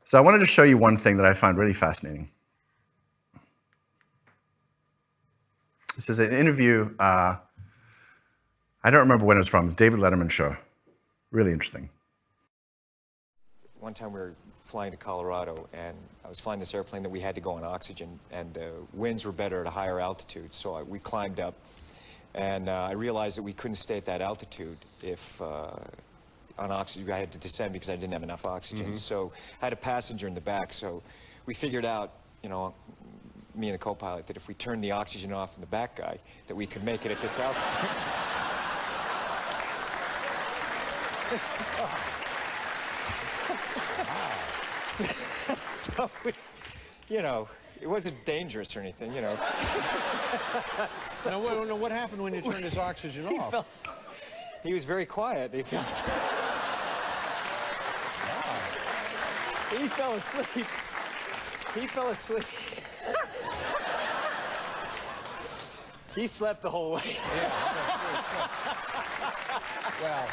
So I wanted to show you one thing that I find really fascinating. This is an interview, I don't remember when it was from, the David Letterman show. Really interesting. One time we were flying to Colorado, and I was flying this airplane that we had to go on oxygen, and the winds were better at a higher altitude, so we climbed up, and I realized that we couldn't stay at that altitude if on oxygen. I had to descend because I didn't have enough oxygen. So I had a passenger in the back, so we figured out, you know, me and the co-pilot, that if we turned the oxygen off in the back guy, that we could make it at this altitude. So we, you know, it wasn't dangerous or anything, you know. So what happened when you turned his oxygen off? He was very quiet. He felt. He fell asleep. He fell asleep. He slept the whole way. Well,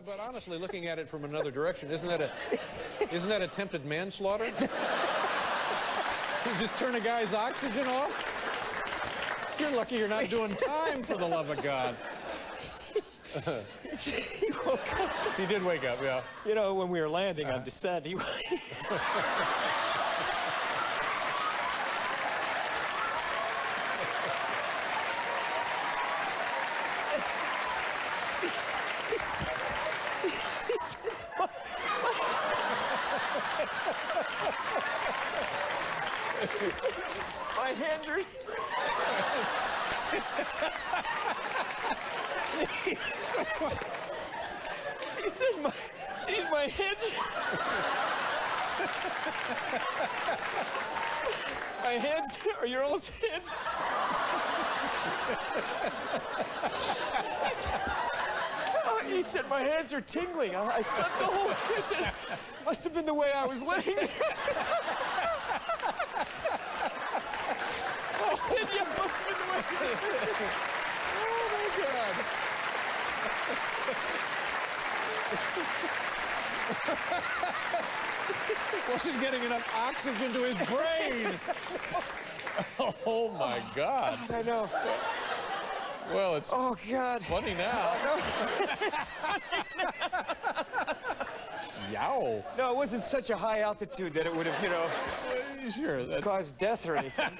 but honestly, looking at it from another direction, isn't that attempted manslaughter? You just turn a guy's oxygen off? You're lucky you're not doing time, for the love of God. He woke up. He did wake up, yeah. You know, when we were landing on descent, he. My hands are. He said, geez, my hands. My hands are your old hands. He said, my hands are tingling. I slept the whole. He said, must have been the way I was laying. I said, yeah, must have been the way. Oh, my God. Wasn't getting enough oxygen to his brains. Oh, my God. I know. Well, it's God. funny now. Yow. No, it wasn't such a high altitude that it would have, you know, Sure, that's caused death or anything.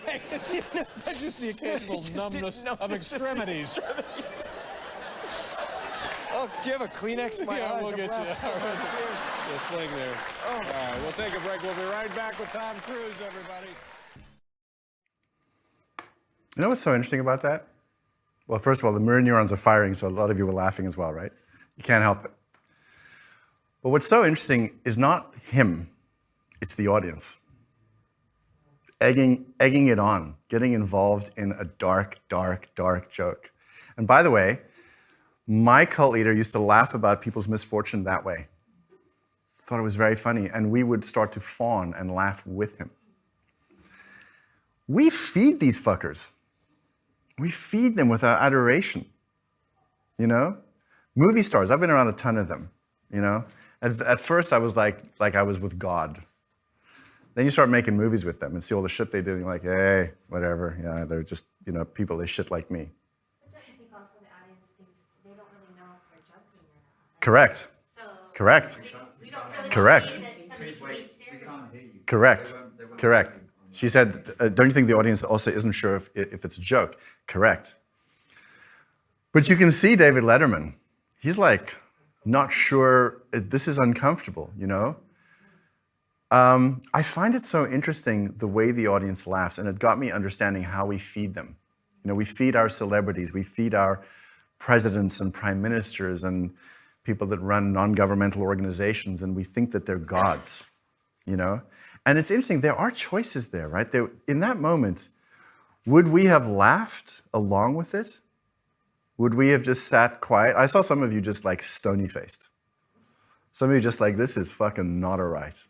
just the occasional numbness of extremities. Oh, do you have a Kleenex in my eyes? We'll get you. All right. The thing there. Oh. All right, we'll take a break. We'll be right back with Tom Cruise, everybody. You know what's so interesting about that? Well, first of all, the mirror neurons are firing, so a lot of you were laughing as well, right? You can't help it. But what's so interesting is not him, it's the audience. Egging it on, getting involved in a dark, dark, dark joke. And by the way, my cult leader used to laugh about people's misfortune that way. Thought it was very funny, and we would start to fawn and laugh with him. We feed these fuckers. We feed them with our adoration, you know? Movie stars, I've been around a ton of them, you know? At first I was like I was with God. Then you start making movies with them and see all the shit they do, and you're like, hey, whatever, yeah, they're just, you know, people, they shit like me. But don't you think also the audience thinks they don't really know if they're joking or not? Correct. So Correct. we don't really Correct. believe that somebody can be serious. Correct. Correct. She said, don't you think the audience also isn't sure if it's a joke? Correct. But you can see David Letterman. He's like, not sure, this is uncomfortable, you know? I find it so interesting the way the audience laughs, and it got me understanding how we feed them. You know, we feed our celebrities, we feed our presidents and prime ministers and people that run non-governmental organizations, and we think that they're gods, you know? And it's interesting, there are choices there, right? In that moment, would we have laughed along with it? Would we have just sat quiet? I saw some of you just like stony-faced. Some of you just like, this is fucking not all right.